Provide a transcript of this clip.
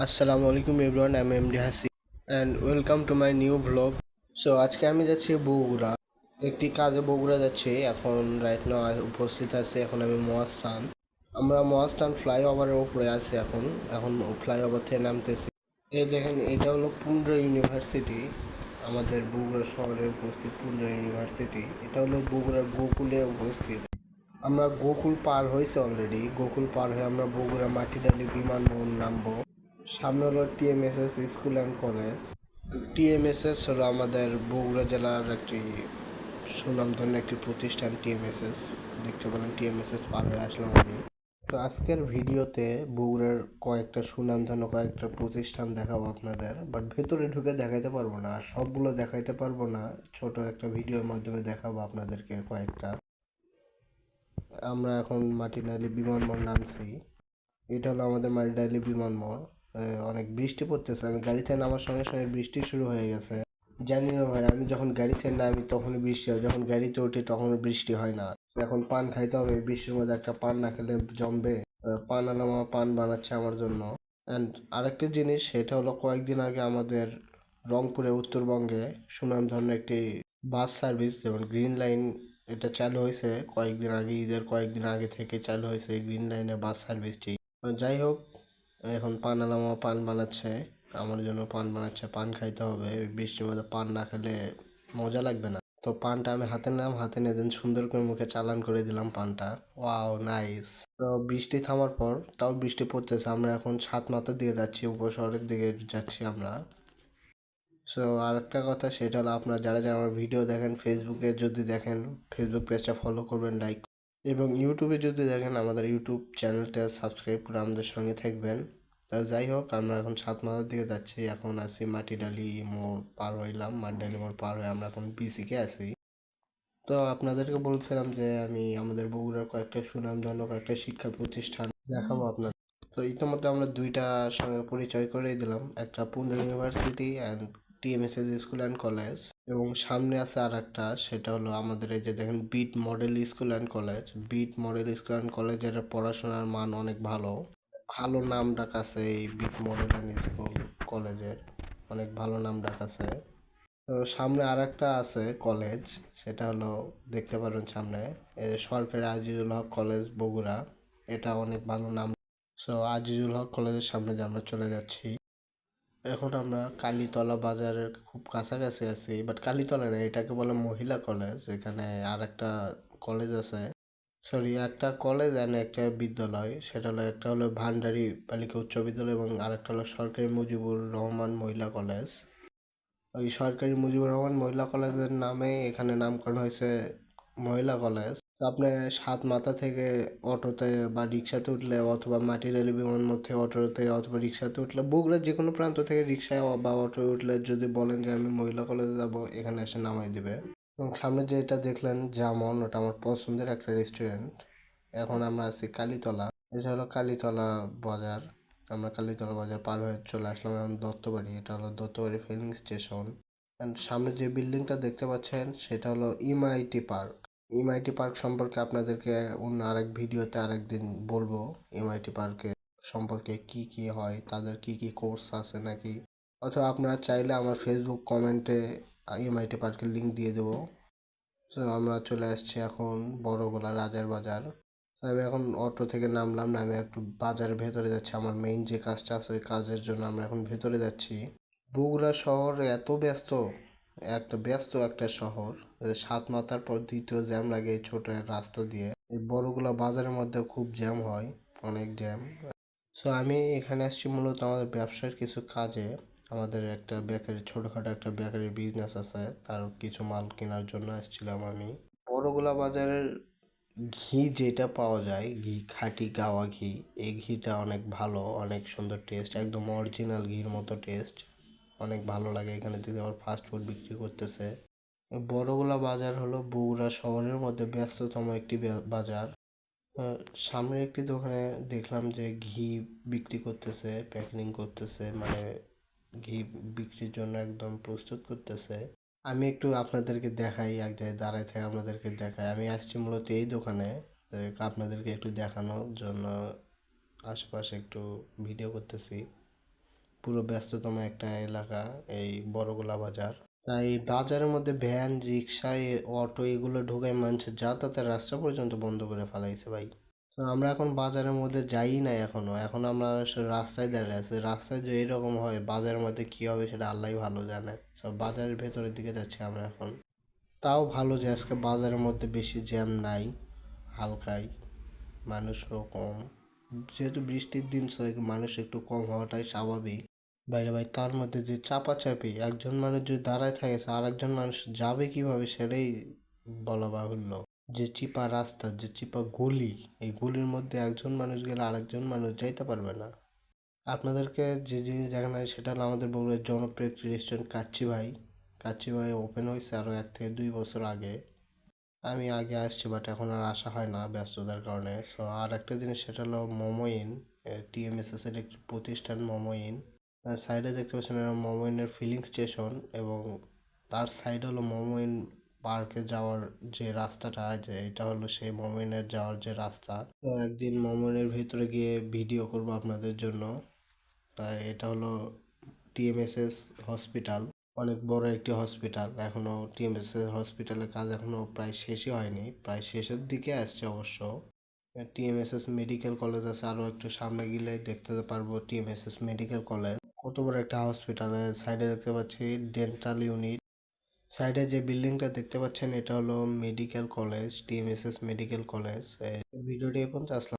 আসসালামু আলাইকুম এভরিওয়ান, আমি এমডি হাসি and welcome to my new blog. So আজকে আমি যাচ্ছি বগুড়া, একটি কাজে বগুড়া যাচ্ছি। এখন রাইট নাও উপস্থিত আছে, এখন আমি মহাস্থান। আমরা মহাস্থান ফ্লাইওভারের উপরে আছি। এখন এখন ফ্লাইওভার থেকে নামতেছি। এই দেখেন, এটা হলো পুন্ড্রা ইউনিভার্সিটি, আমাদের বগুড়া শহরে উপস্থিত পুন্ড্রা ইউনিভার্সিটি। এটা হলো বগুড়ার গোকুলে উপস্থিত। আমরা গোকুল পার হয়েছে অলরেডি। গোকুল পার হয়ে আমরা বগুড়া মাটিডালি বিমানবন্দর নামবো। সামনে হলো TMSS school and college. TMSS হলো আমাদের বগুড়া জেলার একটি সুনামধন্য একটি প্রতিষ্ঠান। টিএমএসএস দেখতে পেলেন, টিএমএসএস পার হয়ে আসলাম আমি। তো আজকের ভিডিওতে বগুড়ার কয়েকটা সুনামধন্য কয়েকটা প্রতিষ্ঠান দেখাবো আপনাদের, বাট ভেতরে ঢুকে দেখাইতে পারবো না, আর সবগুলো দেখাইতে পারবো না। ছোট একটা ভিডিওর মাধ্যমে দেখাবো আপনাদেরকে কয়েকটা। আমরা এখন মাটিডালি বিমানবন্দর নামছি। এটা হলো আমাদের মাটিডালি বিমানবন্দর। অনেক বৃষ্টি পড়তেছে, আমি গাড়ি থেকে নামার সঙ্গে সঙ্গে বৃষ্টি শুরু হয়ে গেছে। জানি না ভাই, আমি যখন গাড়ি থেকে নামি তখনই বৃষ্টি হয়, যখন গাড়িতে উঠি তখন বৃষ্টি হয় না। এখন পান খাইতে হবে, এই বৃষ্টির মধ্যে একটা পান না খেলে জমবে। পান আলামা পান বানাচ্ছে আমার জন্য। অ্যান্ড আরেকটি জিনিস, সেটা হলো কয়েকদিন আগে আমাদের রংপুরে উত্তরবঙ্গে সুনামধন্য একটি বাস সার্ভিস, যেমন গ্রিন লাইন, এটা চালু হয়েছে কয়েকদিন আগে, ঈদের কয়েকদিন আগে থেকে চালু হয়েছে এই গ্রিন লাইনে বাস সার্ভিসটি। যাই হোক, এখন পান আলামা পান বানাচ্ছে, আমার জন্য পান বানাচ্ছে। পান খাইতে হবে, বৃষ্টির মধ্যে পান না খেলে মজা লাগবে না। তো পানটা আমি হাতে নিলাম, হাতে নিয়ে দিন সুন্দর করে মুখে চালান করে দিলাম পানটা। Wow, nice. তো বৃষ্টি থামার পর, তাও বৃষ্টি পড়তেছে, আমরা এখন সাতমাথার দিকে যাচ্ছি, উপশহরের দিকে যাচ্ছি আমরা। সো আর একটা কথা, সেটা হলো আপনারা যারা যারা আমার ভিডিও দেখেন, ফেসবুকে যদি দেখেন ফেসবুক পেজটা ফলো করবেন, লাইক, এবং ইউটিউবে যদি দেখেন আমাদের ইউটিউব চ্যানেলটা সাবস্ক্রাইব করে আমাদের সঙ্গে থাকবেন। তা যাই হোক, আমরা এখন সাতমাথার দিকে যাচ্ছি। এখন আছি মাটিডালি মোড় পার হইলাম, মাটিডালি মোড় পার হয়ে আমরা এখন বিসিকে আছি। তো আপনাদেরকে বলছিলাম যে আমি আমাদের বগুড়ার কয়েকটা সুনামধন্য কয়েকটা শিক্ষা প্রতিষ্ঠান দেখাবো আপনাদের। তো ইতিমধ্যে আমরা দুইটা সঙ্গে পরিচয় করে দিলাম, একটা Pune university and TMSS school and college, এবং সামনে আছে আর একটা, সেটা হলো আমাদের এই যে দেখেন BIT model school and college. BIT model school and কলেজের পড়াশোনার মান অনেক ভালো, ভালো নাম ডাক আছে এই বিট মডেল অ্যান্ড স্কুল কলেজের, অনেক ভালো নাম ডাক আছে। তো সামনে আর একটা আছে কলেজ, সেটা হলো দেখতে পারেন সামনে, এই যে সরকারি আজিজুল হক কলেজ বগুড়া, এটা অনেক ভালো নাম। সো আজিজুল হক কলেজের সামনে দিয়ে আমরা চলে যাচ্ছি। এখন আমরা কালীতলা বাজারের খুব কাছাকাছি আছি, বাট কালীতলা না, এটাকে বলে মহিলা কলেজ। এখানে আর একটা কলেজ আছে, সরি, একটা কলেজ অ্যান্ড একটা বিদ্যালয়, সেটা হলো একটা হলো ভান্ডারী বালিকা উচ্চ বিদ্যালয় এবং আরেকটা হলো সরকারি মুজিবুর রহমান মহিলা কলেজ। ওই সরকারি মুজিবুর রহমান মহিলা কলেজের নামে এখানে নামকরণ হয়েছে মহিলা কলেজ। তো আপনি সাত মাথা থেকে অটোতে বা রিক্সাতে উঠলে, অথবা মাটি রেল বিমানবন্দর থেকে অটোতে অথবা রিক্সাতে উঠলে, বগুড়ার যে কোনো প্রান্ত থেকে রিক্সায় বা অটো উঠলে যদি বলেন যে আমি মহিলা কলেজে যাব, এখানে এসে নামাই দিবে। এবং সামনে যেটা দেখলেন জামন, ওটা আমার পছন্দের একটা রেস্টুরেন্ট। এখন আমরা আছি কালীতলা, এটা হলো কালীতলা বাজার। আমরা কালীতলা বাজার পার হয়ে চলে আসলাম এখন দত্তবাড়ি, এটা হলো দত্তবাড়ি ফিলিং স্টেশন। অ্যান্ড সামনে যে বিল্ডিংটা দেখতে পাচ্ছেন সেটা হলো এমআইটি পার্ক। এমআইটি পার্ক সম্পর্কে আপনাদেরকে অন্য আরেক ভিডিওতে আরেকদিন বলবো, এমআইটি পার্কে সম্পর্কে কি কি হয়, তাদের কি কি কোর্স আছে নাকি, অথবা আপনারা চাইলে আমার ফেসবুক কমেন্টে এমআইটি পার্কের লিঙ্ক দিয়ে দেবো। তো আমরা চলে আসছি এখন বড়গোলা রাজার বাজার। আমি এখন অটো থেকে নামলাম, নামে একটু বাজারের ভেতরে যাচ্ছি, আমার মেইন যে কাজটা আছে ওই কাজের জন্য আমরা এখন ভেতরে যাচ্ছি। বগুড়া শহর এত ব্যস্ত, একটা শহর, সাত মাথার পর দ্বিতীয় জ্যাম লাগে এই ছোট রাস্তা দিয়ে। এই বড়গুলা বাজারের মধ্যে খুব জ্যাম হয়, অনেক জ্যাম। সো আমি এখানে আসছি মূলত আমাদের ব্যবসার কিছু কাজে। আমাদের একটা বেকারি, ছোটোখাটো একটা বেকারির বিজনেস আছে, তার কিছু মাল কেনার জন্য আসছিলাম আমি। বড়গুলা বাজারের ঘি যেটা পাওয়া যায়, ঘি খাঁটি গাওয়া ঘি, এই ঘিটা অনেক ভালো, অনেক সুন্দর টেস্ট, একদম অরিজিনাল ঘির মতো টেস্ট, অনেক ভালো লাগে। এখানে থেকে আবার ফাস্ট ফুড বিক্রি করতেছে। বড়গুলা বাজার হলো বগুড়া শহরের মধ্যে ব্যস্ততম একটি বাজার। আহ, সামনে একটি দোকানে দেখলাম যে ঘি বিক্রি করতেছে, প্যাকেটিং করতেছে, মানে ঘি বিক্রির জন্য একদম প্রস্তুত করতেছে। আমি একটু আপনাদেরকে দেখাই, এক জায়গায় দাঁড়ায় থেকে আপনাদেরকে দেখাই। আমি আসছি মূলত এই দোকানে আপনাদেরকে একটু দেখানোর জন্য, আশেপাশে একটু ভিডিও করতেছি। পুরো ব্যস্ততম একটা এলাকা এই বড়গোলা বাজার। তাই বাজারের মধ্যে ভ্যান রিক্সা অটো এগুলো ঢোকায় মানুষের যাতায়াতের রাস্তা পর্যন্ত বন্ধ করে ফেলাইছে ভাই। তো আমরা এখন বাজারের মধ্যে যাই না এখন আমরা রাস্তায় দাঁড়িয়ে আছি। রাস্তায় যে এরকম হয় বাজারের মধ্যে কি হবে সেটা আল্লাহই ভালো জানে। সব বাজারের ভেতরের দিকে যাচ্ছি আমরা এখন। তাও ভালো যে আজকে বাজারের মধ্যে বেশি জ্যাম নাই, হালকাই, মানুষও কম। যেহেতু বৃষ্টির দিন মানুষ একটু কম হওয়াটাই স্বাভাবিক। বাইরে ভাই তার মধ্যে যে চাপাচাপি, একজন মানুষ যদি দাঁড়ায় থাকে আর একজন মানুষ যাবে কিভাবে সেটাই বলা বাহুল্য। যে চিপা রাস্তা, যে চিপা গলি, এই গলির মধ্যে একজন মানুষ গেলে আরেকজন মানুষ যাইতে পারবে না। আপনাদেরকে যে জিনিস দেখানো হয় সেটা হলো আমাদের বগুড়ার জনপ্রিয় একটি রেস্টুরেন্ট কাচ্চি ভাই। কাচ্চি ভাই ওপেন হয়েছে আরও 1 থেকে 2 বছর আগে। আমি আগে আসছি বাট এখন আর আসা হয় না ব্যস্ততার কারণে। সো আর একটা জিনিস সেটা হলো মোমোইন, টিএমএসএস এর একটি প্রতিষ্ঠান মোমোইন। সাইডে দেখতে পাচ্ছেন এটা মোমোইনের ফিলিং স্টেশন, এবং তার সাইড হলো মোমোইন পার্কে যাওয়ার যে রাস্তাটা, যে এটা হলো সেই মোমোইনের যাওয়ার যে রাস্তা। তো একদিন মোমোইনের ভিতরে গিয়ে ভিডিও করব আপনাদের জন্য। এটা হলো টিএমএসএস হসপিটাল, অনেক বড় একটি হসপিটাল। এখনও টিএমএসএস হসপিটালের কাজ এখনও প্রায় শেষই হয়নি, প্রায় শেষের দিকে আসছে অবশ্য। টিএমএসএস মেডিকেল কলেজ আছে আরও একটু সামনে গেলে দেখতে পারবো টিএমএসএস মেডিকেল কলেজ। কত বড় একটা হসপিটালের সাইডে দেখতে পাচ্ছি ডেন্টাল ইউনিট। সাইডে যে বিল্ডিংটা দেখতে পাচ্ছেন এটা হলো medical college, TMSS medical college. ভিডিওটি এখন আসলাম।